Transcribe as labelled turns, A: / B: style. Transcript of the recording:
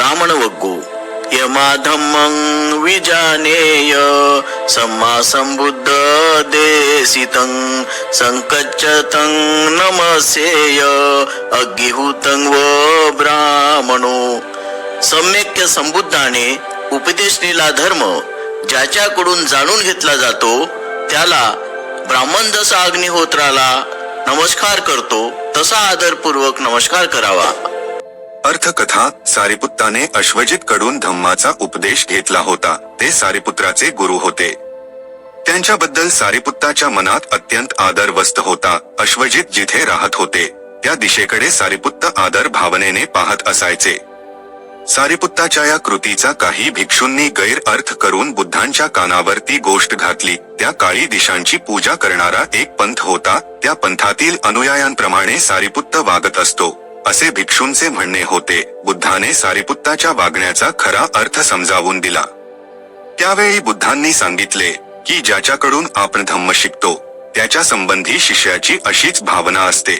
A: ब्राह्मण वग्गु यमाधम्मं विजानेय सम्मा संबुद्ध देसितं संकच्चतं नमसेय अग्गिहुतं व ब्राह्मणो. सम्यक्य संबुद्धाने उपदेश दिला धर्म ज्याच्याकडून जाणून घेतला जातो त्याला ब्राह्मण जसा अग्निहोत्राला नमस्कार करतो तसा आदरपूर्वक नमस्कार करावा.
B: अर्थकथा. सारिपुत्ताने अश्वजित कडून धम्माचा उपदेश घेतला होता. ते सारिपुत्राचे गुरु होते. त्यांच्याबद्दल सारिपुत्ताच्या मनात अत्यंत आदर वस्त होता. अश्वजित जिथे राहत होते त्या दिशेकडे सारिपुत्त आदर भावनेने पाहत असायचे. सारिपुत्ताच्या या कृतीचा काही भिक्षूंनी गैर अर्थ करून बुद्धांच्या कानावर ती गोष्ट घातली. त्या काळी दिशांची पूजा करणारा एक पंथ होता. त्या पंथातील अनुयायांप्रमाणे सारिपुत्त वागत असतो असे भिक्षूंचे म्हणणे होते. बुद्धाने सारिपुत्ताच्या वागण्याचा खरा अर्थ समजावून दिला. त्यावेळी बुद्धांनी सांगितले की ज्याच्याकडून आपण धम्म शिकतो त्याच्या संबंधी शिष्याची अशीच भावना असते.